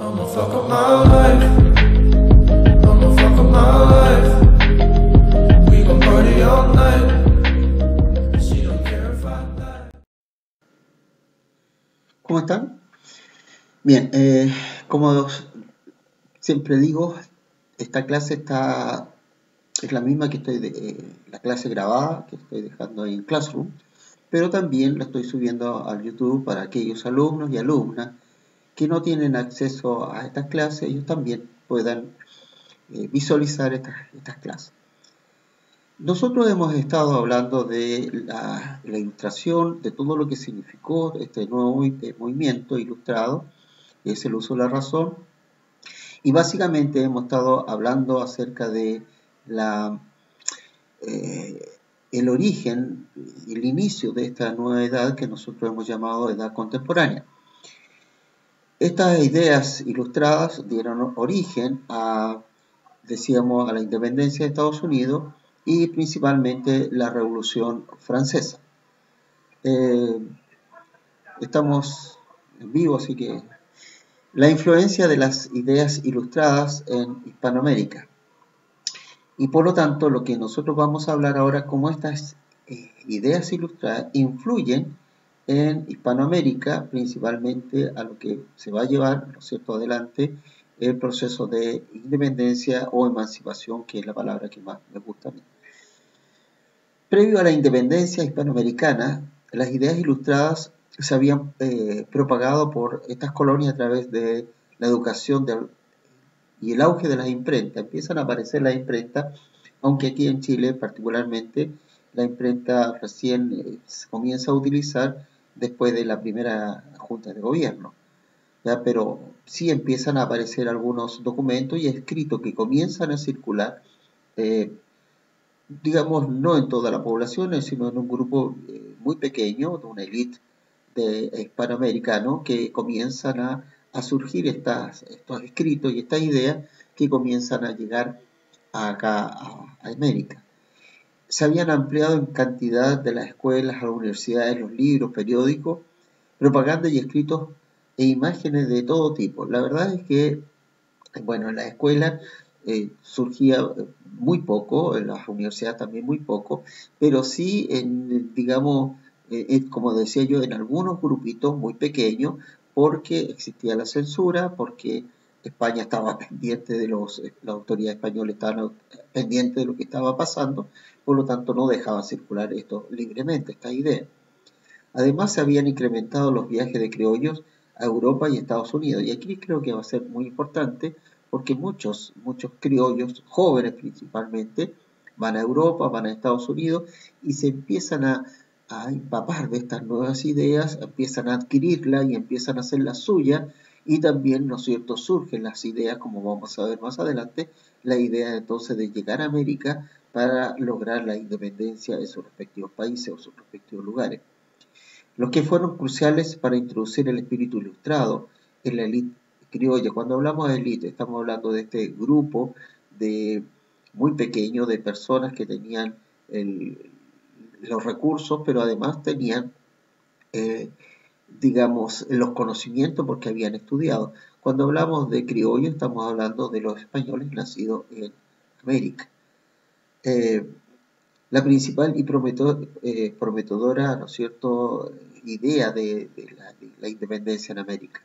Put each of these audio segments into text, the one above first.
I'ma fuck up my life. I'ma fuck up my life. We gon' party all night. She don't care if I die. ¿Cómo están? Bien, como siempre digo, esta clase es la misma que la clase grabada que estoy dejando ahí en Classroom, pero también la estoy subiendo al YouTube para aquellos alumnos y alumnas que no tienen acceso a estas clases, ellos también puedan visualizar estas clases. Nosotros hemos estado hablando de la ilustración, de todo lo que significó este nuevo movimiento ilustrado, que es el uso de la razón, y básicamente hemos estado hablando acerca de el origen, el inicio de esta nueva edad que nosotros hemos llamado edad contemporánea. Estas ideas ilustradas dieron origen decíamos, a la independencia de Estados Unidos y principalmente la Revolución Francesa. Estamos en vivo, así que la influencia de las ideas ilustradas en Hispanoamérica. Y por lo tanto, lo que nosotros vamos a hablar ahora, cómo estas ideas ilustradas influyen en Hispanoamérica, principalmente a lo que se va a llevar, ¿no es cierto?, adelante el proceso de independencia o emancipación, que es la palabra que más me gusta a mí. Previo a la independencia hispanoamericana, las ideas ilustradas se habían propagado por estas colonias a través de la educación y el auge de las imprentas. Empiezan a aparecer las imprentas, aunque aquí en Chile particularmente la imprenta recién se comienza a utilizar después de la primera junta de gobierno, ¿ya? Pero sí empiezan a aparecer algunos documentos y escritos que comienzan a circular, digamos, no en toda la población, sino en un grupo muy pequeño, de una élite hispanoamericana, que comienzan a surgir estos escritos y estas ideas que comienzan a llegar acá a América. Se habían ampliado en cantidad de las escuelas, a las universidades, los libros, periódicos, propaganda y escritos e imágenes de todo tipo. La verdad es que, bueno, en las escuelas surgía muy poco, en las universidades también muy poco, pero sí, digamos, como decía yo, en algunos grupitos muy pequeños, porque existía la censura, porque España estaba pendiente de las autoridades españolas estaban pendientes de lo que estaba pasando, por lo tanto no dejaban circular esto libremente, esta idea. Además se habían incrementado los viajes de criollos a Europa y Estados Unidos, y aquí creo que va a ser muy importante porque muchos criollos, jóvenes principalmente, van a Europa, van a Estados Unidos y se empiezan a empapar de estas nuevas ideas, empiezan a adquirirlas y empiezan a hacer las suyas, y también, ¿no es cierto?, surgen las ideas, como vamos a ver más adelante, la idea entonces de llegar a América para lograr la independencia de sus respectivos países o sus respectivos lugares. Los que fueron cruciales para introducir el espíritu ilustrado en la élite criolla. Cuando hablamos de élite, estamos hablando de este grupo muy pequeño de personas que tenían los recursos, pero además tenían, digamos, los conocimientos porque habían estudiado. Cuando hablamos de criollo, estamos hablando de los españoles nacidos en América. La principal y prometedora, ¿no es cierto?, idea de la independencia en América.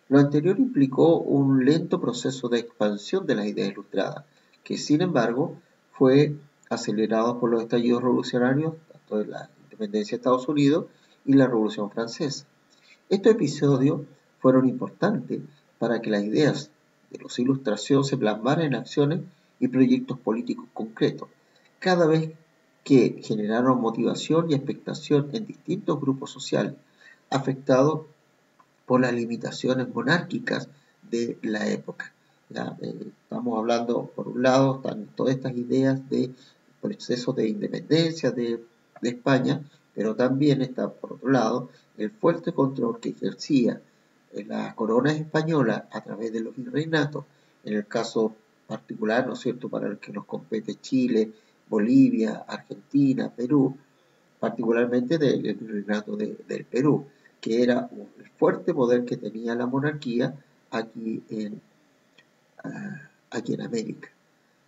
Lo anterior implicó un lento proceso de expansión de las ideas ilustradas, que sin embargo fue acelerado por los estallidos revolucionarios, tanto de la independencia de Estados Unidos y la Revolución Francesa. Estos episodios fueron importantes para que las ideas de los ilustración se plasmaran en acciones y proyectos políticos concretos, cada vez que generaron motivación y expectación en distintos grupos sociales afectados por las limitaciones monárquicas de la época. Estamos hablando, por un lado, están todas estas ideas de procesos de independencia de España, pero también está, por otro lado, el fuerte control que ejercía la corona española a través de los virreinatos, en el caso particular, ¿no es cierto?, para el que nos compete Chile, Bolivia, Argentina, Perú, particularmente del virreinato del Perú, que era el fuerte poder que tenía la monarquía aquí en América.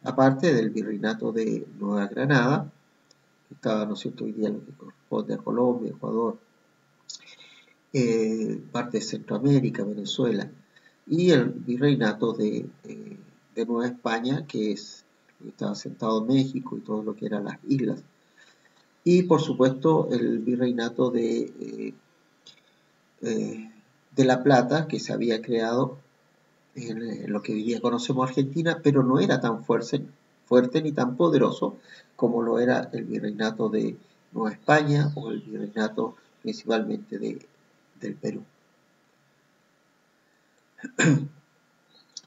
Aparte del virreinato de Nueva Granada, que estaba, ¿no es cierto?, hoy día lo que corresponde a Colombia, Ecuador, parte de Centroamérica, Venezuela, y el virreinato de Nueva España, que estaba asentado en México y todo lo que eran las islas. Y por supuesto el virreinato de La Plata, que se había creado en lo que hoy día conocemos Argentina, pero no era tan fuerte ni tan poderoso como lo era el virreinato de Nueva España o el virreinato principalmente del Perú.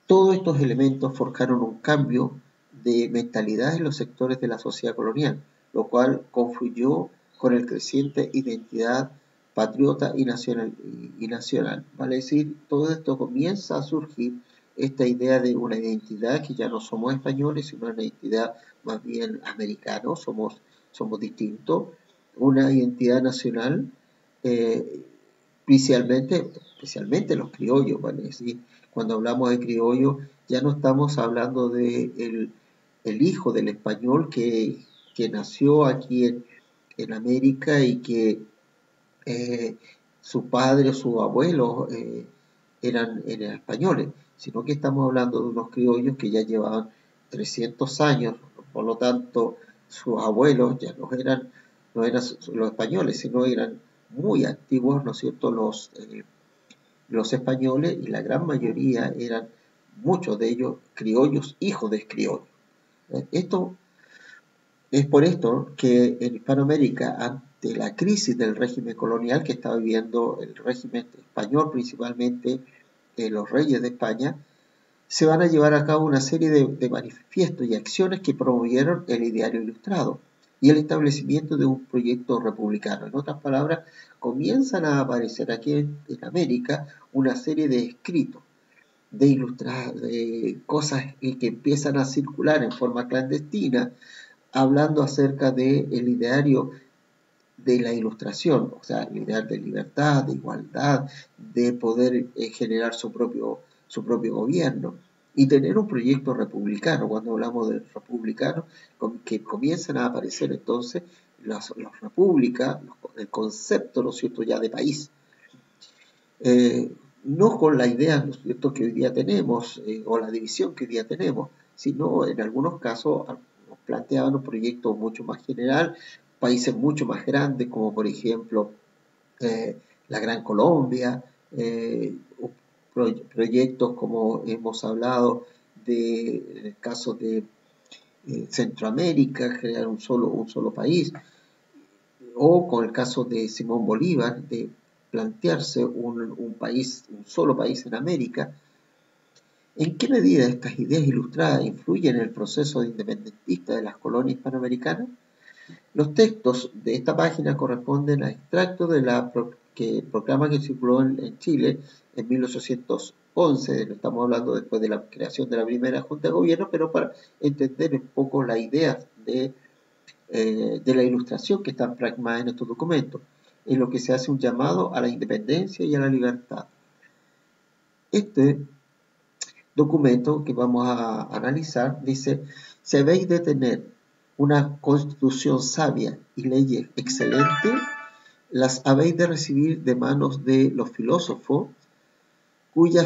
Todos estos elementos forjaron un cambio de mentalidad en los sectores de la sociedad colonial, lo cual confluyó con el creciente identidad patriota y nacional. Vale decir, todo esto comienza a surgir esta idea de una identidad que ya no somos españoles, sino una identidad más bien americanos, somos distintos, una identidad nacional, especialmente los criollos, ¿vale? decir, cuando hablamos de criollo, ya no estamos hablando de el hijo del español que nació aquí en América y que su padre o su abuelo eran españoles, sino que estamos hablando de unos criollos que ya llevaban 300 años, por lo tanto sus abuelos ya no eran los españoles, sino eran muy antiguos, ¿no es cierto?, los españoles, y la gran mayoría eran, muchos de ellos, criollos, hijos de criollos. Esto es por esto que en Hispanoamérica, ante la crisis del régimen colonial que estaba viviendo el régimen español, principalmente los reyes de España, se van a llevar a cabo una serie de manifiestos y acciones que promovieron el ideario ilustrado y el establecimiento de un proyecto republicano. En otras palabras, comienzan a aparecer aquí en América una serie de escritos, de cosas que empiezan a circular en forma clandestina, hablando acerca del ideario de la ilustración, o sea, el ideal de libertad, de igualdad, de poder generar su propio gobierno y tener un proyecto republicano. Cuando hablamos de republicano, que comienzan a aparecer entonces las repúblicas, el concepto, ¿no es cierto?, ya de país. No con la idea, ¿no es cierto?, que hoy día tenemos, o la división que hoy día tenemos, sino en algunos casos nos planteaban un proyecto mucho más general, países mucho más grandes, como por ejemplo la Gran Colombia, proyectos como hemos hablado en el caso de Centroamérica, crear un solo país, o con el caso de Simón Bolívar, de plantearse un solo país en América. ¿En qué medida estas ideas ilustradas influyen en el proceso independentista de las colonias hispanoamericanas? Los textos de esta página corresponden a extractos de la proclama que circuló en Chile en 1811, estamos hablando después de la creación de la primera Junta de Gobierno, pero para entender un poco la idea de la ilustración que están plasmadas en estos documentos, en lo que se hace un llamado a la independencia y a la libertad. Este documento que vamos a analizar dice: si habéis de tener una constitución sabia y leyes excelentes, las habéis de recibir de manos de los filósofos, cuya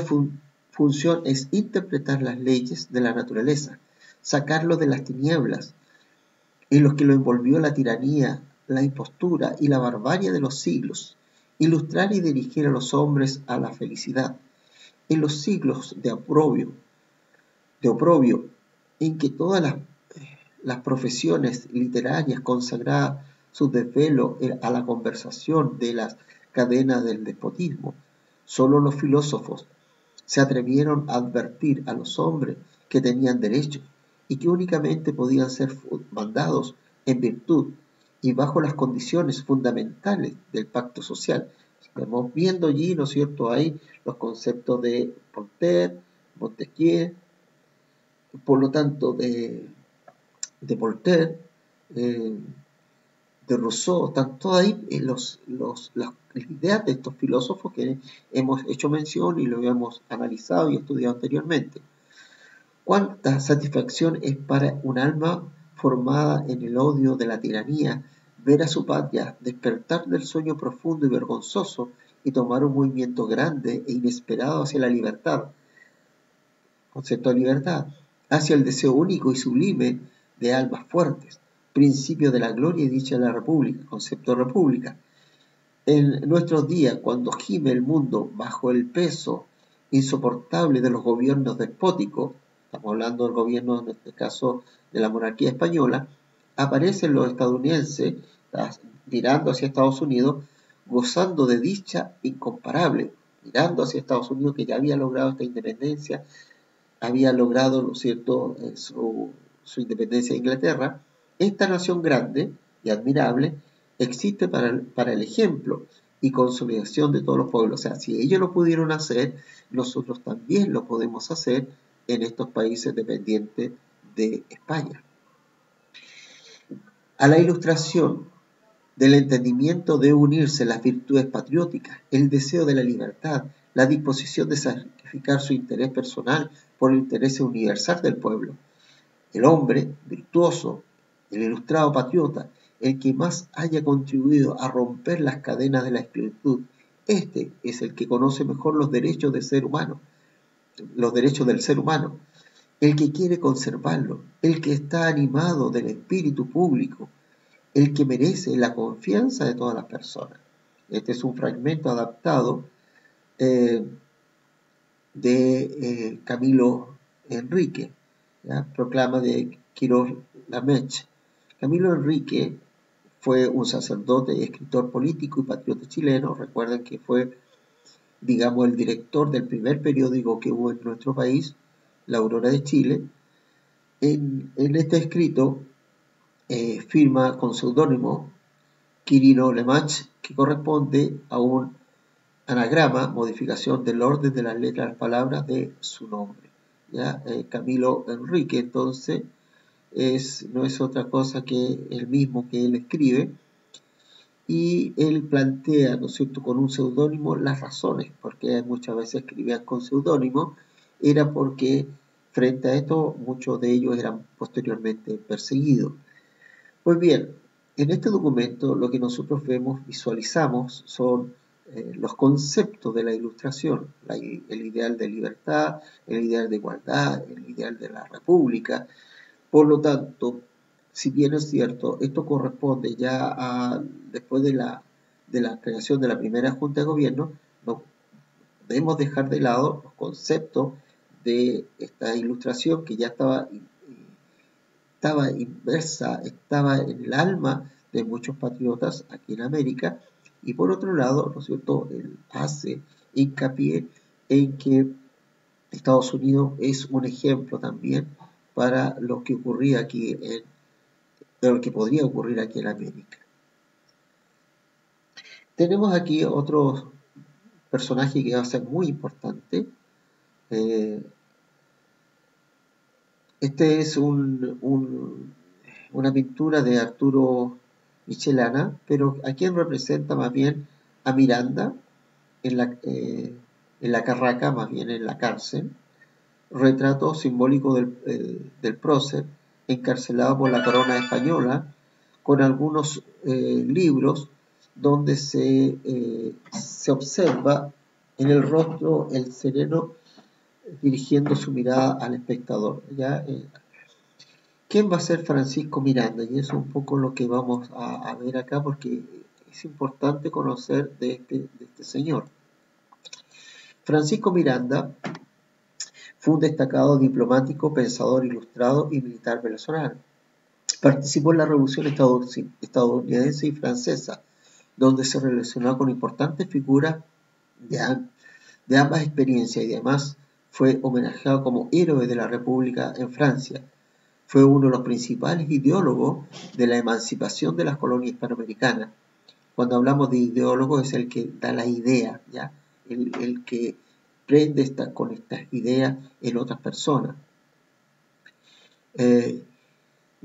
función es interpretar las leyes de la naturaleza, sacarlo de las tinieblas en los que lo envolvió la tiranía, la impostura y la barbarie de los siglos, ilustrar y dirigir a los hombres a la felicidad, en los siglos de oprobio, en que todas las profesiones literarias consagradas su desvelo a la conversación de las cadenas del despotismo. Solo los filósofos se atrevieron a advertir a los hombres que tenían derechos y que únicamente podían ser mandados en virtud y bajo las condiciones fundamentales del pacto social. Estamos viendo allí, ¿no es cierto?, hay los conceptos de Voltaire, Montesquieu, por lo tanto de Voltaire, de Rousseau, están todos ahí ideas de estos filósofos que hemos hecho mención y lo hemos analizado y estudiado anteriormente. ¿Cuánta satisfacción es para un alma formada en el odio de la tiranía ver a su patria despertar del sueño profundo y vergonzoso y tomar un movimiento grande e inesperado hacia la libertad, concepto de libertad, hacia el deseo único y sublime de almas fuertes, principio de la gloria y dicha de la república, concepto de república? En nuestros días, cuando gime el mundo bajo el peso insoportable de los gobiernos despóticos, estamos hablando del gobierno, en este caso, de la monarquía española, aparecen los estadounidenses, mirando hacia Estados Unidos, gozando de dicha incomparable, mirando hacia Estados Unidos, que ya había logrado esta independencia, había logrado, ¿no es cierto?, su independencia de Inglaterra. Esta nación grande y admirable existe para el ejemplo y consolidación de todos los pueblos. O sea, si ellos lo pudieron hacer, nosotros también lo podemos hacer en estos países dependientes de España. A la ilustración del entendimiento debe unirse las virtudes patrióticas, el deseo de la libertad, la disposición de sacrificar su interés personal por el interés universal del pueblo. El hombre virtuoso, el ilustrado patriota, el que más haya contribuido a romper las cadenas de la esclavitud, este es el que conoce mejor los derechos del ser humano, el que quiere conservarlo, el que está animado del espíritu público, el que merece la confianza de todas las personas. Este es un fragmento adaptado de Camilo Enrique, ¿ya? Proclama de Quirós Lamech. Camilo Enrique fue un sacerdote, escritor político y patriota chileno. Recuerden que fue, digamos, el director del primer periódico que hubo en nuestro país, La Aurora de Chile. En este escrito firma con seudónimo Quirino Lamech, que corresponde a un anagrama, modificación del orden de las letras de las palabras de su nombre. ¿Ya? Camilo Enrique, entonces, no es otra cosa que el mismo que él escribe, y él plantea, ¿no es cierto?, con un seudónimo las razones, porque muchas veces escribían con seudónimo, era porque frente a esto muchos de ellos eran posteriormente perseguidos. Pues bien, en este documento lo que nosotros visualizamos son los conceptos de la ilustración, el ideal de libertad, el ideal de igualdad, el ideal de la república. Por lo tanto, si bien es cierto, esto corresponde ya después de la creación de la primera Junta de Gobierno, no debemos dejar de lado los conceptos de esta ilustración que ya estaba inversa, estaba en el alma de muchos patriotas aquí en América. Y por otro lado, ¿no es cierto?, él hace hincapié en que Estados Unidos es un ejemplo también para lo que ocurría aquí lo que podría ocurrir aquí en América. Tenemos aquí otro personaje que va a ser muy importante. Este es una pintura de Arturo Michelana, pero a quien representa más bien a Miranda en la carraca, más bien en la cárcel. Retrato simbólico del prócer, encarcelado por la corona española, con algunos libros donde se observa en el rostro el sereno dirigiendo su mirada al espectador. ¿Ya? ¿Quién va a ser Francisco Miranda? Y eso es un poco lo que vamos a ver acá, porque es importante conocer de este señor. Francisco Miranda fue un destacado diplomático, pensador ilustrado y militar venezolano. Participó en la Revolución estadounidense y francesa, donde se relacionó con importantes figuras de ambas experiencias, y además fue homenajeado como héroe de la República en Francia. Fue uno de los principales ideólogos de la emancipación de las colonias hispanoamericanas. Cuando hablamos de ideólogo, es el que da la idea, ¿ya? El que prende con estas ideas en otras personas.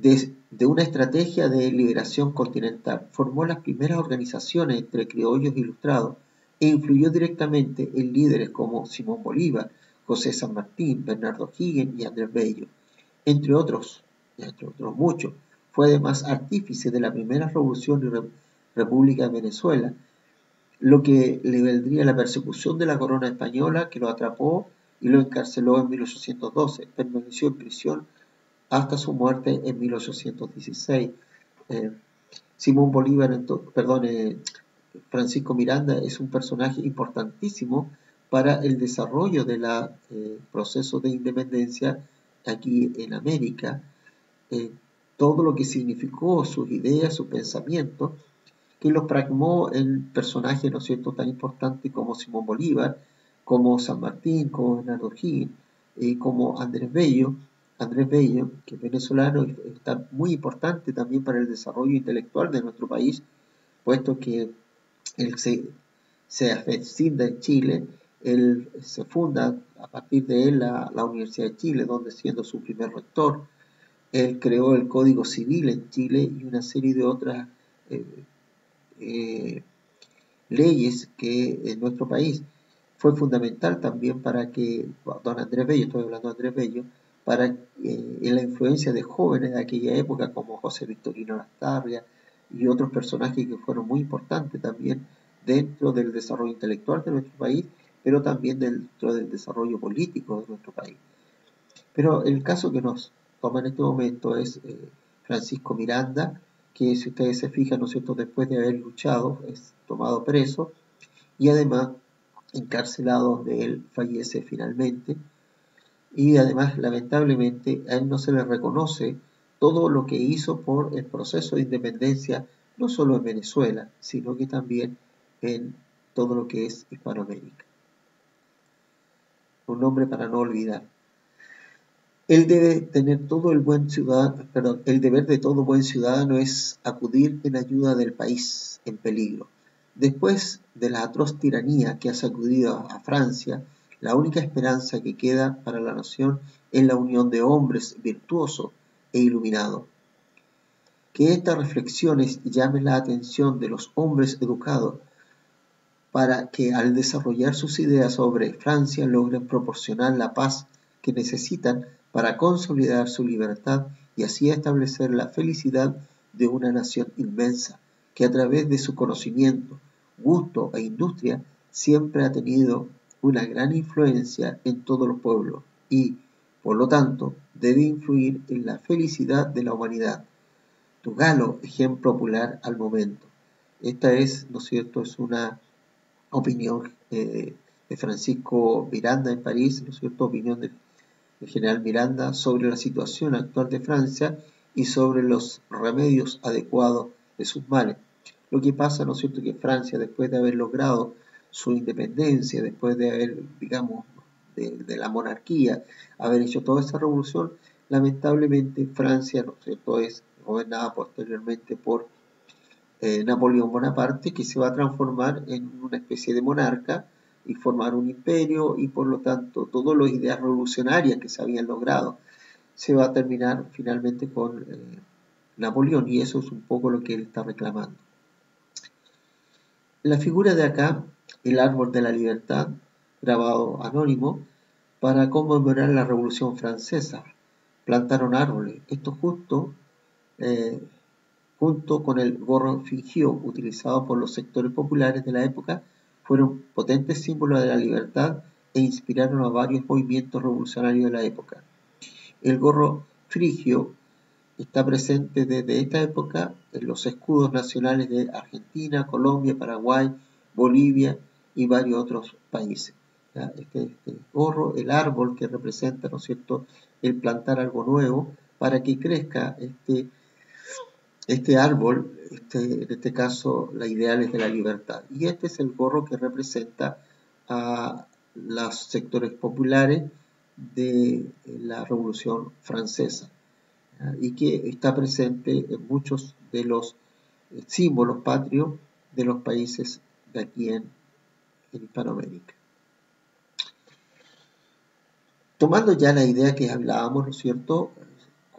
de una estrategia de liberación continental. Formó las primeras organizaciones entre criollos ilustrados e influyó directamente en líderes como Simón Bolívar, José San Martín, Bernardo O'Higgins y Andrés Bello, entre otros muchos. Fue además artífice de la primera revolución y república de Venezuela, lo que le valdría la persecución de la corona española, que lo atrapó y lo encarceló en 1812. Permaneció en prisión hasta su muerte en 1816. Simón Bolívar, Francisco Miranda es un personaje importantísimo para el desarrollo del proceso de independencia aquí en América. Todo lo que significó sus ideas, su pensamiento, que los pragmó en personajes, ¿no es cierto?, tan importantes como Simón Bolívar, como San Martín, como Bernardo O'Higgins, como Andrés Bello, que es venezolano y está muy importante también para el desarrollo intelectual de nuestro país, puesto que él se asciende en Chile, él se funda a partir de él la Universidad de Chile, donde siendo su primer rector, él creó el Código Civil en Chile y una serie de otras leyes que en nuestro país fue fundamental también para que don Andrés Bello, estoy hablando de Andrés Bello, para en la influencia de jóvenes de aquella época como José Victorino Lastarria y otros personajes que fueron muy importantes también dentro del desarrollo intelectual de nuestro país, pero también dentro del desarrollo político de nuestro país. Pero el caso que nos toma en este momento es Francisco Miranda, que si ustedes se fijan, ¿no es cierto?, después de haber luchado, es tomado preso y además encarcelado, donde él fallece finalmente. Y además, lamentablemente, a él no se le reconoce todo lo que hizo por el proceso de independencia, no solo en Venezuela, sino que también en todo lo que es Hispanoamérica. Un nombre para no olvidar. El deber de todo buen ciudadano es acudir en ayuda del país en peligro. Después de la atroz tiranía que ha sacudido a Francia, la única esperanza que queda para la nación es la unión de hombres virtuosos e iluminados. Que estas reflexiones llamen la atención de los hombres educados para que al desarrollar sus ideas sobre Francia logren proporcionar la paz que necesitan para consolidar su libertad y así establecer la felicidad de una nación inmensa, que a través de su conocimiento, gusto e industria siempre ha tenido una gran influencia en todos los pueblos y, por lo tanto, debe influir en la felicidad de la humanidad. Tu galo, ejemplo popular al momento. Esta es, ¿no es cierto?, es una opinión de Francisco Miranda en París, ¿no es cierto?, opinión del general Miranda sobre la situación actual de Francia y sobre los remedios adecuados de sus males. Lo que pasa, ¿no es cierto?, que Francia, después de haber logrado su independencia, después de haber, digamos, de la monarquía, haber hecho toda esa revolución, lamentablemente Francia, ¿no es cierto?, es gobernada posteriormente por Napoleón Bonaparte, que se va a transformar en una especie de monarca y formar un imperio, y por lo tanto todas las ideas revolucionarias que se habían logrado se va a terminar finalmente con Napoleón, y eso es un poco lo que él está reclamando. La figura de acá, el árbol de la libertad, grabado anónimo, para conmemorar la Revolución Francesa. Plantaron árboles, esto junto con el gorro fingido utilizado por los sectores populares de la época, fueron potentes símbolos de la libertad e inspiraron a varios movimientos revolucionarios de la época. El gorro frigio está presente desde esta época en los escudos nacionales de Argentina, Colombia, Paraguay, Bolivia y varios otros países. Este gorro, el árbol que representa, ¿no es cierto?, el plantar algo nuevo para que crezca este árbol, en este caso, las ideales de la libertad. Y este es el gorro que representa a los sectores populares de la Revolución Francesa, y que está presente en muchos de los símbolos patrios de los países de aquí en Hispanoamérica. Tomando ya la idea que hablábamos, ¿no es cierto?,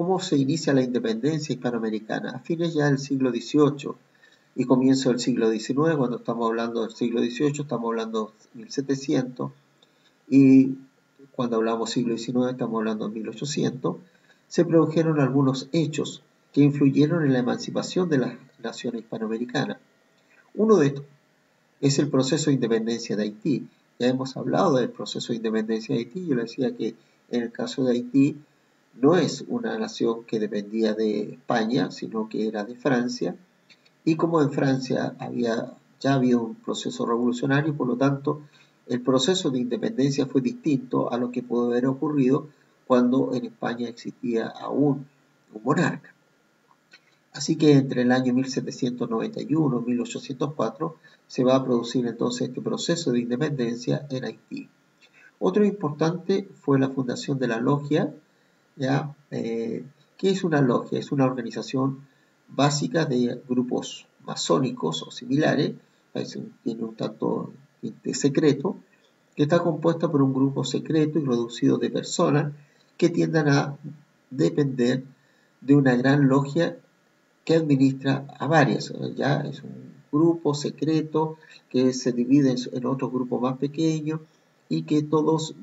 ¿Cómo se inicia la independencia hispanoamericana? A fines ya del siglo XVIII y comienzo del siglo XIX, cuando estamos hablando del siglo XVIII, estamos hablando de 1700, y cuando hablamos siglo XIX, estamos hablando de 1800, se produjeron algunos hechos que influyeron en la emancipación de las naciones hispanoamericanas. Uno de estos es el proceso de independencia de Haití. Ya hemos hablado del proceso de independencia de Haití. Yo le decía que en el caso de Haití no es una nación que dependía de España, sino que era de Francia. Y como en Francia ya había un proceso revolucionario, por lo tanto, el proceso de independencia fue distinto a lo que pudo haber ocurrido cuando en España existía aún un monarca. Así que entre el año 1791 y 1804 se va a producir entonces este proceso de independencia en Haití. Otro importante fue la fundación de la logia, ¿ya? ¿Qué es una logia? Es una organización básica de grupos masónicos o similares, tiene un tanto de secreto, que está compuesta por un grupo secreto y reducido de personas que tiendan a depender de una gran logia que administra a varias. Ya es un grupo secreto que se divide en otros grupos más pequeños y que todos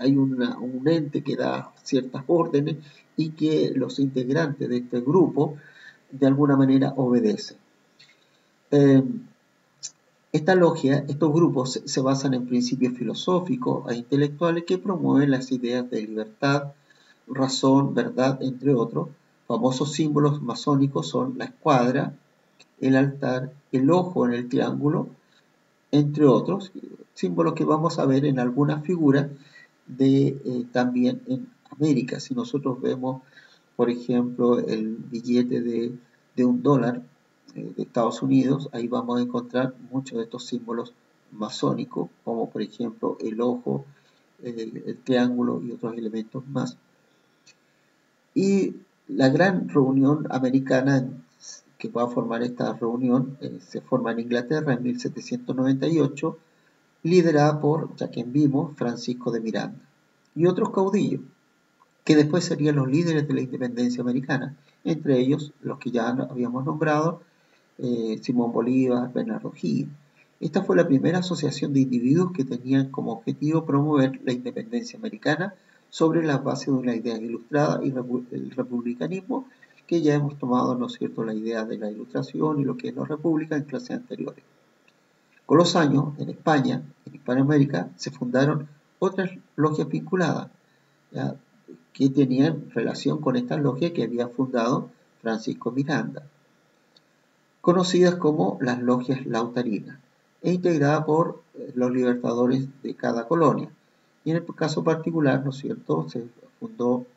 hay un ente que da ciertas órdenes y que los integrantes de este grupo de alguna manera obedecen. Esta logia, estos grupos se basan en principios filosóficos e intelectuales que promueven las ideas de libertad, razón, verdad, entre otros. Famosos símbolos masónicos son la escuadra, el altar, el ojo en el triángulo, entre otros, símbolos que vamos a ver en algunas figuras también en América. Si nosotros vemos, por ejemplo, el billete de $1 de Estados Unidos, ahí vamos a encontrar muchos de estos símbolos masónicos, como por ejemplo el ojo, el triángulo y otros elementos más. Y la gran reunión americana que va a formar esta reunión se forma en Inglaterra en 1798, liderada por, ya que vimos, Francisco de Miranda y otros caudillos, que después serían los líderes de la independencia americana, entre ellos los que ya habíamos nombrado, Simón Bolívar, Bernardo Higgins. Esta fue la primera asociación de individuos que tenían como objetivo promover la independencia americana sobre la base de una idea ilustrada y el republicanismo, que ya hemos tomado, ¿no es cierto?, la idea de la ilustración y lo que es la república en clases anteriores. Con los años, en España, en Hispanoamérica, se fundaron otras logias vinculadas, ¿ya?, que tenían relación con esta logia que había fundado Francisco Miranda, conocidas como las logias lautarinas, e integrada por los libertadores de cada colonia. Y en el caso particular, ¿no es cierto?, se fundó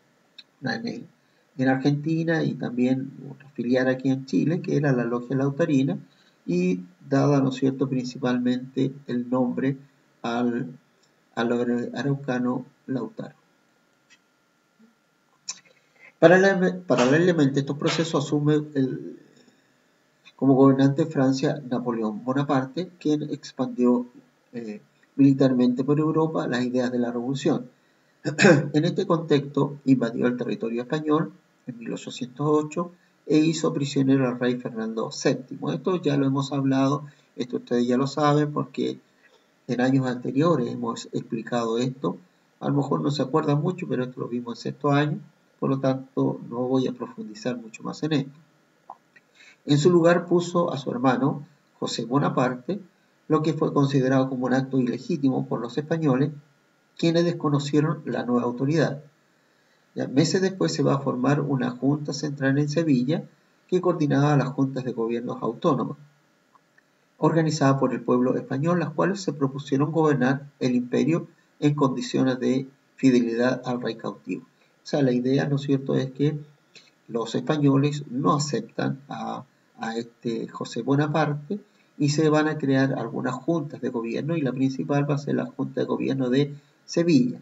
en Argentina y también una filial aquí en Chile, que era la logia lautarina, y dada, ¿no es cierto?, principalmente el nombre al araucano Lautaro. Paralelamente, estos procesos asume como gobernante de Francia Napoleón Bonaparte, quien expandió militarmente por Europa las ideas de la revolución. En este contexto, invadió el territorio español en 1808 e hizo prisionero al rey Fernando VII. Esto ya lo hemos hablado, esto ustedes ya lo saben porque en años anteriores hemos explicado esto. A lo mejor no se acuerdan mucho, pero esto lo vimos en sexto año, por lo tanto no voy a profundizar mucho más en esto. En su lugar puso a su hermano, José Bonaparte, lo que fue considerado como un acto ilegítimo por los españoles, quienes desconocieron la nueva autoridad. Ya meses después se va a formar una junta central en Sevilla que coordinaba las juntas de gobiernos autónomos, organizada por el pueblo español, las cuales se propusieron gobernar el imperio en condiciones de fidelidad al rey cautivo. O sea, la idea, ¿no es cierto?, es que los españoles no aceptan a este José Bonaparte y se van a crear algunas juntas de gobierno, y la principal va a ser la Junta de Gobierno de Sevilla.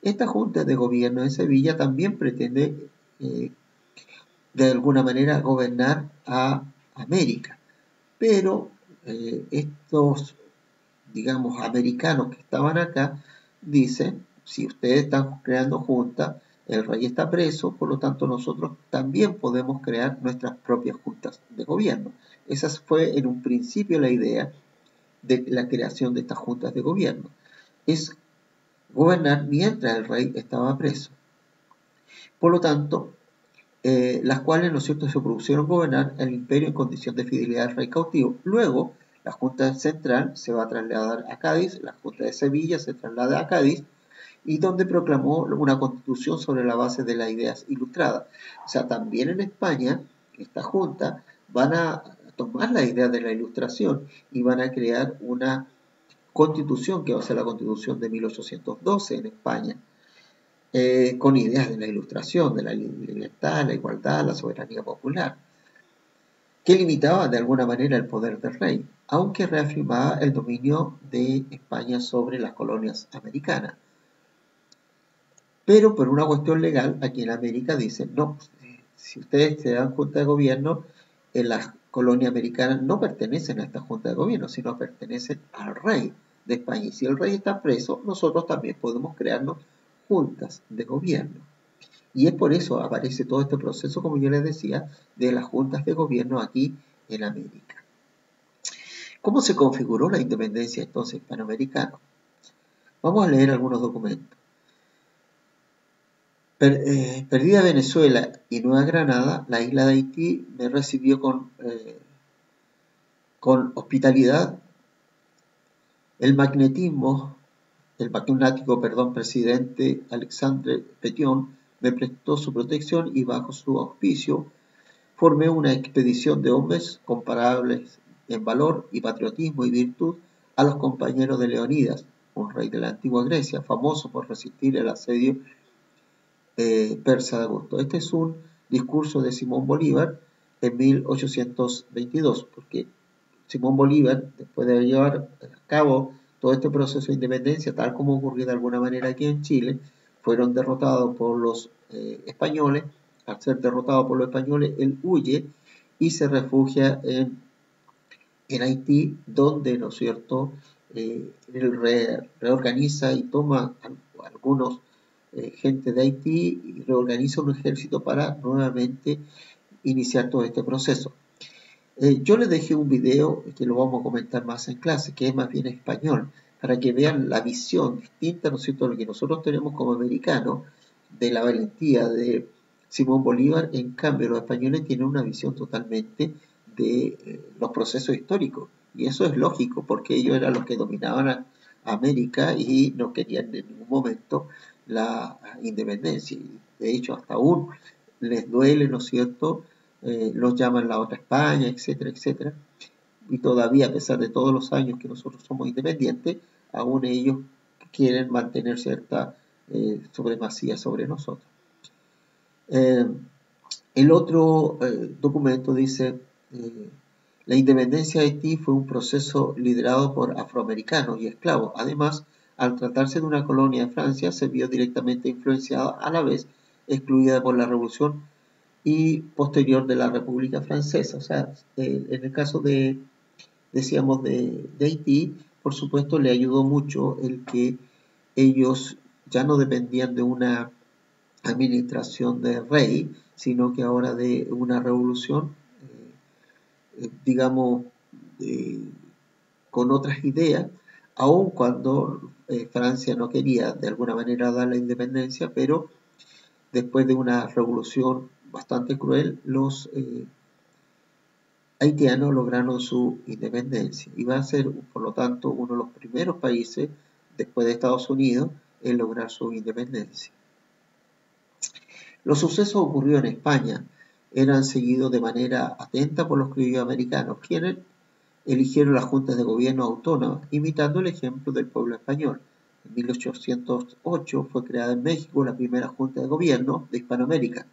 Esta Junta de Gobierno de Sevilla también pretende de alguna manera gobernar a América, pero estos, digamos, americanos que estaban acá dicen: si ustedes están creando juntas, el rey está preso, por lo tanto nosotros también podemos crear nuestras propias juntas de gobierno. Esa fue en un principio la idea de la creación de estas juntas de gobierno. Es gobernar mientras el rey estaba preso. Por lo tanto, las cuales, ¿no es cierto?, se propusieron gobernar el imperio en condición de fidelidad al rey cautivo. Luego, la Junta Central se va a trasladar a Cádiz, la Junta de Sevilla se traslada a Cádiz, y donde proclamó una constitución sobre la base de las ideas ilustradas. O sea, también en España, esta Junta van a tomar las ideas de la ilustración y van a crear una constitución que va a ser la constitución de 1812 en España, con ideas de la ilustración, de la libertad, la igualdad, la soberanía popular, que limitaba de alguna manera el poder del rey, aunque reafirmaba el dominio de España sobre las colonias americanas. Pero por una cuestión legal, aquí en América dicen, no, si ustedes se dan junta de gobierno, en las colonias americanas no pertenecen a esta junta de gobierno, sino pertenecen al rey de España. Y si el rey está preso, nosotros también podemos crearnos juntas de gobierno. Y es por eso aparece todo este proceso, como yo les decía, de las juntas de gobierno aquí en América. ¿Cómo se configuró la independencia entonces hispanoamericana? Vamos a leer algunos documentos. Perdida Venezuela y Nueva Granada, la isla de Haití me recibió con hospitalidad. El magnático presidente Alexandre Pétion me prestó su protección y bajo su auspicio formé una expedición de hombres comparables en valor y patriotismo y virtud a los compañeros de Leonidas, un rey de la antigua Grecia, famoso por resistir el asedio persa de Augusto. Este es un discurso de Simón Bolívar en 1822, porque Simón Bolívar, después de llevar a cabo todo este proceso de independencia, tal como ocurrió de alguna manera aquí en Chile, fueron derrotados por los españoles. Al ser derrotado por los españoles, él huye y se refugia en Haití, donde, ¿no es cierto?, él reorganiza y toma algunos gente de Haití y reorganiza un ejército para nuevamente iniciar todo este proceso. Yo les dejé un video que lo vamos a comentar más en clase, que es más bien español, para que vean la visión distinta, ¿no es cierto?, lo que nosotros tenemos como americanos de la valentía de Simón Bolívar. En cambio, los españoles tienen una visión totalmente de los procesos históricos, y eso es lógico, porque ellos eran los que dominaban a América y no querían en ningún momento la independencia. De hecho, hasta aún les duele, ¿no es cierto?, los llaman la otra España, etcétera, etcétera. Y todavía, a pesar de todos los años que nosotros somos independientes, aún ellos quieren mantener cierta supremacía sobre nosotros. El otro documento dice, la independencia de Haití fue un proceso liderado por afroamericanos y esclavos. Además, al tratarse de una colonia de Francia, se vio directamente influenciada, a la vez excluida por la Revolución y posterior de la República Francesa. O sea, en el caso decíamos, de Haití, por supuesto, le ayudó mucho el que ellos ya no dependían de una administración de rey, sino que ahora de una revolución, digamos, con otras ideas, aun cuando Francia no quería de alguna manera dar la independencia, pero después de una revolución bastante cruel, los haitianos lograron su independencia y va a ser, por lo tanto, uno de los primeros países, después de Estados Unidos, en lograr su independencia. Los sucesos ocurridos en España eran seguidos de manera atenta por los criollos americanos, quienes eligieron las juntas de gobierno autónomas, imitando el ejemplo del pueblo español. En 1808 fue creada en México la primera junta de gobierno de Hispanoamérica,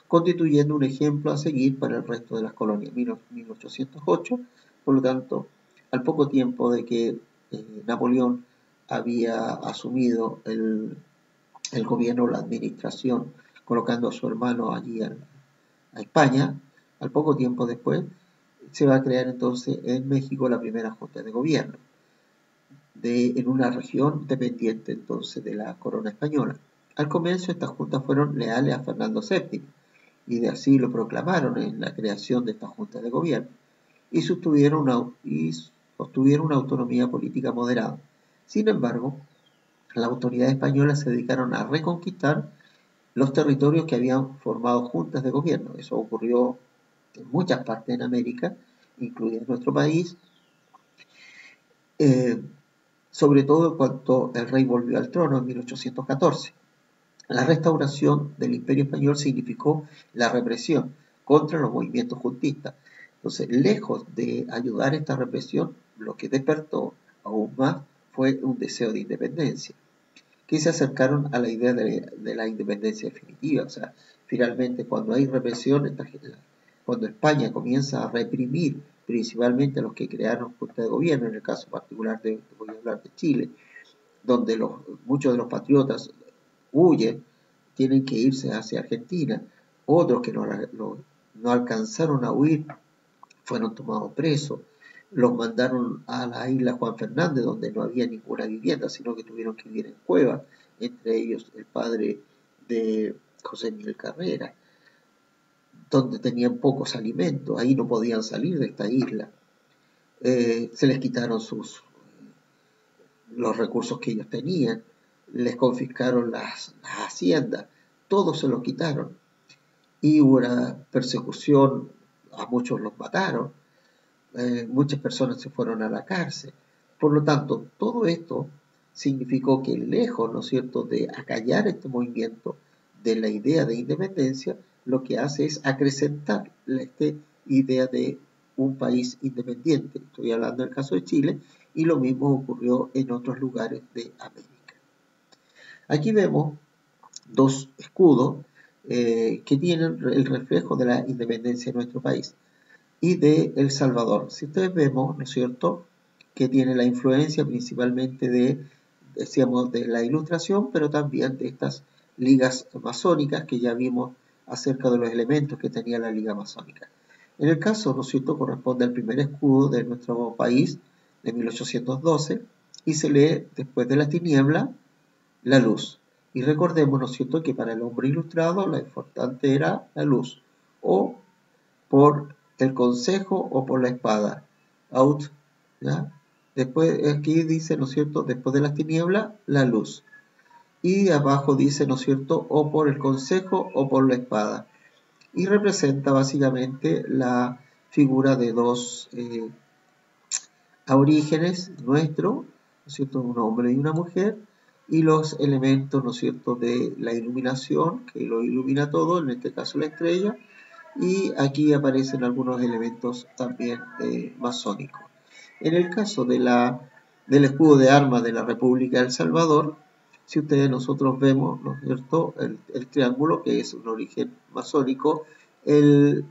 constituyendo un ejemplo a seguir para el resto de las colonias. 1808, por lo tanto, al poco tiempo de que Napoleón había asumido el gobierno, la administración, colocando a su hermano allí a España, al poco tiempo después se va a crear entonces en México la primera junta de gobierno, en una región dependiente entonces de la corona española. Al comienzo estas juntas fueron leales a Fernando VII y de así lo proclamaron en la creación de esta junta de gobierno y obtuvieron una autonomía política moderada. Sin embargo, las autoridades españolas se dedicaron a reconquistar los territorios que habían formado juntas de gobierno. Eso ocurrió en muchas partes en América, incluido nuestro país, sobre todo cuando el rey volvió al trono en 1814. La restauración del Imperio Español significó la represión contra los movimientos juntistas. Entonces, lejos de ayudar a esta represión, lo que despertó aún más fue un deseo de independencia, que se acercaron a la idea de la independencia definitiva. O sea, finalmente, cuando hay represión, cuando España comienza a reprimir principalmente a los que crearon juntas de gobierno, en el caso particular voy a hablar de Chile, donde muchos de los patriotas huyen, tienen que irse hacia Argentina, otros que no alcanzaron a huir fueron tomados presos, los mandaron a la isla Juan Fernández, donde no había ninguna vivienda, sino que tuvieron que vivir en cuevas, entre ellos el padre de José Miguel Carrera, donde tenían pocos alimentos, ahí no podían salir de esta isla. Se les quitaron los recursos que ellos tenían, les confiscaron las haciendas, todo se los quitaron. Y hubo una persecución, a muchos los mataron, muchas personas se fueron a la cárcel. Por lo tanto, todo esto significó que lejos, ¿no es cierto?, de acallar este movimiento de la idea de independencia, lo que hace es acrecentar esta idea de un país independiente. Estoy hablando del caso de Chile, y lo mismo ocurrió en otros lugares de América. Aquí vemos dos escudos que tienen el reflejo de la independencia de nuestro país y de El Salvador. Si ustedes vemos, ¿no es cierto?, que tiene la influencia principalmente decíamos, de la Ilustración, pero también de estas ligas masónicas que ya vimos acerca de los elementos que tenía la liga masónica. En el caso, ¿no es cierto?, corresponde al primer escudo de nuestro país de 1812 y se lee después de la tiniebla, la luz. Y recordemos, ¿no es cierto?, que para el hombre ilustrado lo importante era la luz, o por el consejo o por la espada. Out, ¿ya? Después aquí dice, ¿no es cierto?, después de las tinieblas, la luz. Y abajo dice, ¿no es cierto?, o por el consejo o por la espada. Y representa básicamente la figura de dos aborígenes nuestros, ¿no es cierto?, un hombre y una mujer, y los elementos, ¿no es cierto?, de la iluminación, que lo ilumina todo, en este caso la estrella, y aquí aparecen algunos elementos también masónicos. En el caso del escudo de armas de la República de El Salvador, si nosotros vemos, ¿no es cierto?, el triángulo, que es un origen masónico, el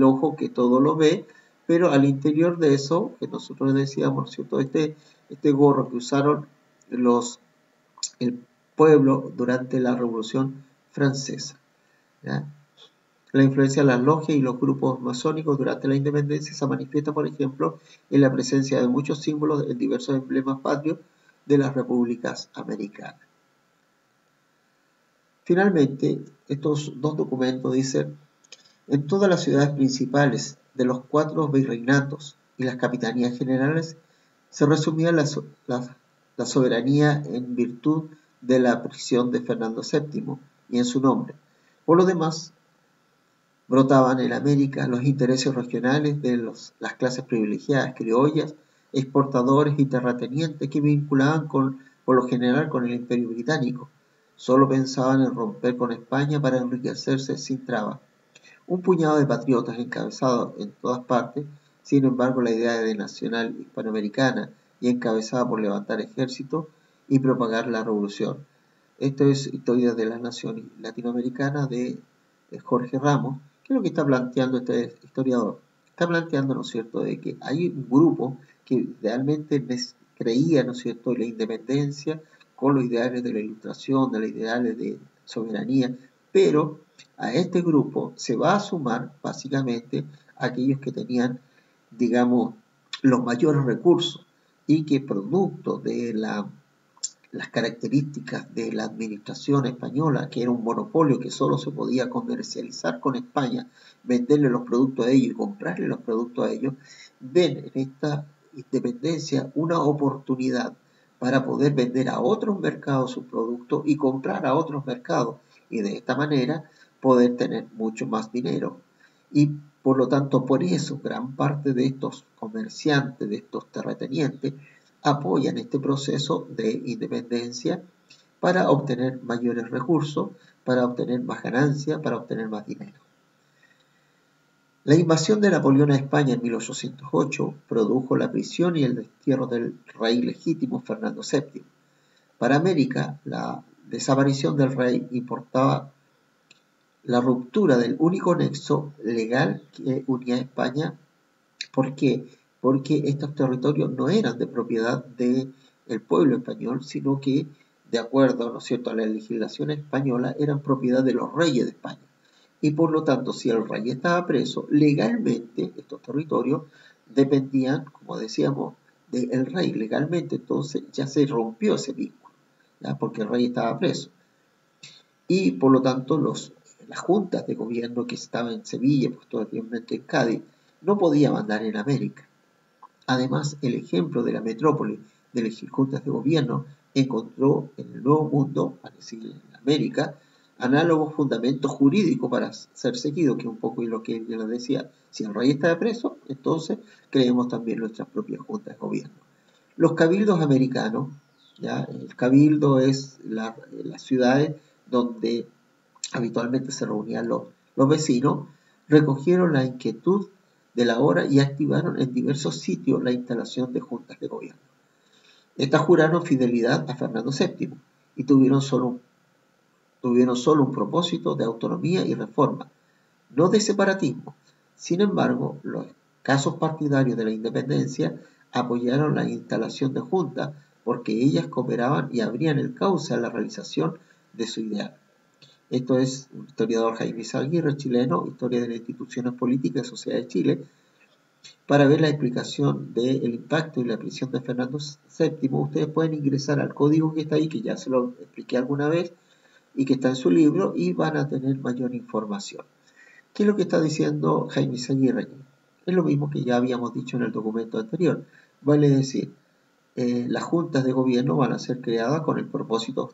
ojo que todo lo ve, pero al interior de eso, que nosotros decíamos, ¿no es cierto?, este gorro que usaron el pueblo durante la Revolución Francesa, ¿ya? La influencia de las logias y los grupos masónicos durante la independencia se manifiesta, por ejemplo, en la presencia de muchos símbolos en diversos emblemas patrios de las repúblicas americanas. Finalmente, estos dos documentos dicen: en todas las ciudades principales de los 4 virreinatos y las capitanías generales se resumía la soberanía en virtud de la prisión de Fernando VII y en su nombre. Por lo demás, brotaban en América los intereses regionales de las clases privilegiadas criollas, exportadores y terratenientes que vinculaban por lo general con el Imperio Británico. Solo pensaban en romper con España para enriquecerse sin trabas. Un puñado de patriotas encabezados en todas partes, sin embargo la idea de nacional hispanoamericana y encabezada por levantar ejércitos y propagar la revolución. Esto es Historia de la Nación Latinoamericana de Jorge Ramos. ¿Qué es lo que está planteando este historiador? Está planteando, ¿no es cierto?, de que hay un grupo que realmente creía, ¿no es cierto?, en la independencia con los ideales de la Ilustración, de los ideales de soberanía, pero a este grupo se va a sumar básicamente aquellos que tenían, digamos, los mayores recursos y que producto de la las características de la administración española, que era un monopolio que solo se podía comercializar con España, venderle los productos a ellos y comprarle los productos a ellos, ven en esta independencia una oportunidad para poder vender a otros mercados sus productos y comprar a otros mercados, y de esta manera poder tener mucho más dinero. Y por lo tanto, por eso gran parte de estos comerciantes, de estos terratenientes, apoyan este proceso de independencia para obtener mayores recursos, para obtener más ganancias, para obtener más dinero. La invasión de Napoleón a España en 1808 produjo la prisión y el destierro del rey legítimo Fernando VII. Para América, la desaparición del rey importaba la ruptura del único nexo legal que unía a España. ¿Por qué? Porque estos territorios no eran de propiedad del pueblo español, sino que, de acuerdo, ¿no es cierto?, a la legislación española, eran propiedad de los reyes de España. Y por lo tanto, si el rey estaba preso, legalmente estos territorios dependían, como decíamos, del rey. Legalmente, entonces, ya se rompió ese vínculo, ¿ya? Porque el rey estaba preso. Y por lo tanto, las juntas de gobierno que estaban en Sevilla, posteriormente en Cádiz, no podía mandar en América. Además, el ejemplo de la metrópoli de las juntas de gobierno encontró en el Nuevo Mundo, es decir, en América, análogos fundamentos jurídicos para ser seguido, que un poco es lo que yo les decía, si el rey está preso, entonces creemos también nuestras propias juntas de gobierno. Los cabildos americanos, ¿ya? El cabildo es las ciudades donde habitualmente se reunían los vecinos, recogieron la inquietud de la hora y activaron en diversos sitios la instalación de juntas de gobierno. Estas juraron fidelidad a Fernando VII y tuvieron solo un propósito de autonomía y reforma, no de separatismo. Sin embargo, los casos partidarios de la independencia apoyaron la instalación de juntas porque ellas cooperaban y abrían el cauce a la realización de su ideal. Esto es un historiador Jaime Izaguirre, chileno, Historia de las Instituciones Políticas y Sociedad de Chile. Para ver la explicación del impacto y la prisión de Fernando VII, ustedes pueden ingresar al código que está ahí, que ya se lo expliqué alguna vez, y que está en su libro, y van a tener mayor información. ¿Qué es lo que está diciendo Jaime Izaguirre? Es lo mismo que ya habíamos dicho en el documento anterior. Vale decir, las juntas de gobierno van a ser creadas con el propósito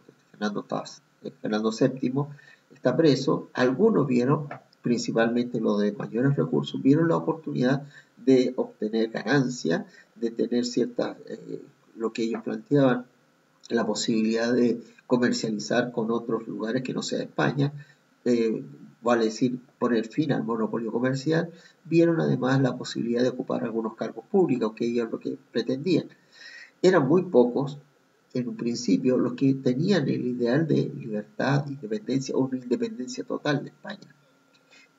de Fernando VII está preso. Algunos vieron, principalmente los de mayores recursos, vieron la oportunidad de obtener ganancias, de tener lo que ellos planteaban, la posibilidad de comercializar con otros lugares que no sea España, vale decir, poner fin al monopolio comercial. Vieron además la posibilidad de ocupar algunos cargos públicos, que ellos lo que pretendían. Eran muy pocos, en un principio, los que tenían el ideal de libertad, independencia o una independencia total de España.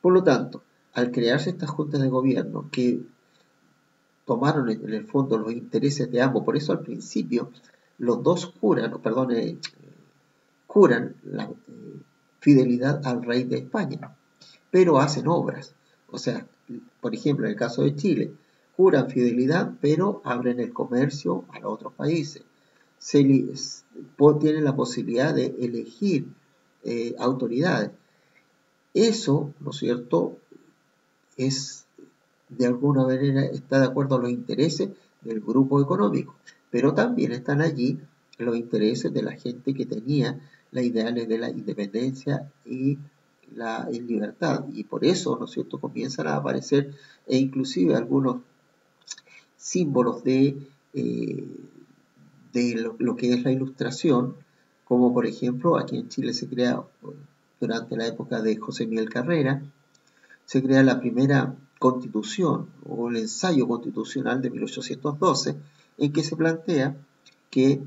Por lo tanto, al crearse estas juntas de gobierno que tomaron en el fondo los intereses de ambos, por eso al principio los dos juran la fidelidad al rey de España, pero hacen obras. O sea, por ejemplo, en el caso de Chile, juran fidelidad, pero abren el comercio a los otros países. Tienen la posibilidad de elegir autoridades. Eso, ¿no es cierto?, es de alguna manera está de acuerdo a los intereses del grupo económico, pero también están allí los intereses de la gente que tenía las ideales de la independencia y la libertad, y por eso, ¿no es cierto?, comienzan a aparecer inclusive algunos símbolos de lo que es la Ilustración, como por ejemplo aquí en Chile se crea durante la época de José Miguel Carrera, se crea la primera Constitución o el ensayo constitucional de 1812, en que se plantea que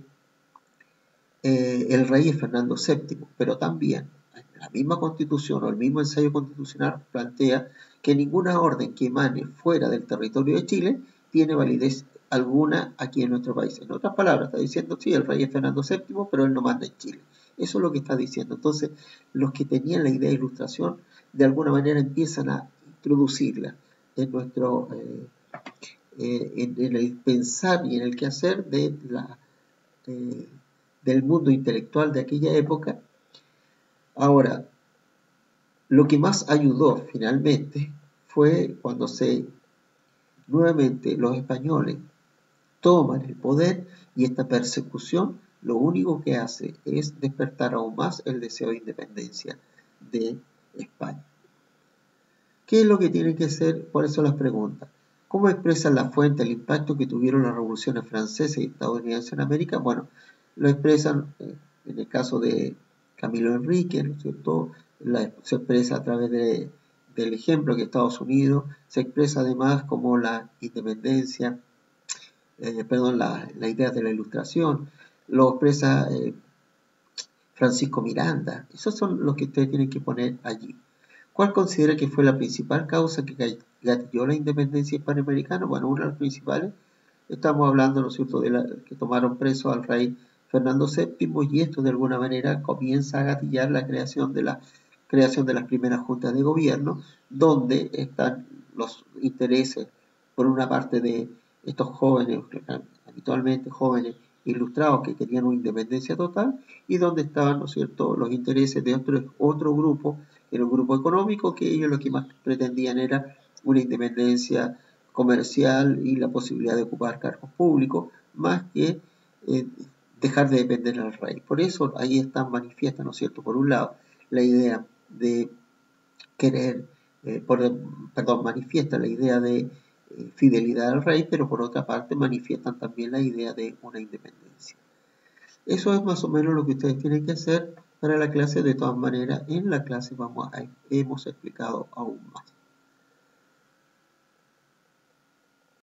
el rey es Fernando VII, pero también la misma Constitución o el mismo ensayo constitucional plantea que ninguna orden que emane fuera del territorio de Chile tiene validez alguna aquí en nuestro país. En otras palabras, está diciendo, sí, el rey es Fernando VII, pero él no manda en Chile. Eso es lo que está diciendo. Entonces, los que tenían la idea de Ilustración, de alguna manera empiezan a introducirla en nuestro en el pensar y en el quehacer de del mundo intelectual de aquella época. Ahora, lo que más ayudó finalmente fue cuando nuevamente los españoles toman el poder, y esta persecución lo único que hace es despertar aún más el deseo de independencia de España. ¿Qué es lo que tiene que ser? Por eso las preguntas. ¿Cómo expresan la fuente el impacto que tuvieron las revoluciones francesas y estadounidenses en América? Bueno, lo expresan en el caso de Camilo Enrique, ¿no es cierto? Se expresa a través del ejemplo que Estados Unidos, se expresa además como la independencia, la idea de la ilustración, lo expresa Francisco Miranda. Esos son los que ustedes tienen que poner allí. ¿Cuál considera que fue la principal causa que gatilló la independencia hispanoamericana? Bueno, una de las principales, estamos hablando, ¿no es cierto?, de que tomaron preso al rey Fernando VII, y esto de alguna manera comienza a gatillar la creación de las primeras juntas de gobierno, donde están los intereses, por una parte, de estos jóvenes, habitualmente jóvenes ilustrados que querían una independencia total, y donde estaban, ¿no es cierto?, los intereses de otro grupo, era un grupo económico, que ellos lo que más pretendían era una independencia comercial y la posibilidad de ocupar cargos públicos, más que dejar de depender del rey. Por eso ahí están manifiestas, ¿no es cierto?, por un lado, la idea de querer, manifiesta la idea de fidelidad al rey, pero por otra parte manifiestan también la idea de una independencia. Eso es más o menos lo que ustedes tienen que hacer para la clase. De todas maneras, en la clase hemos explicado aún más.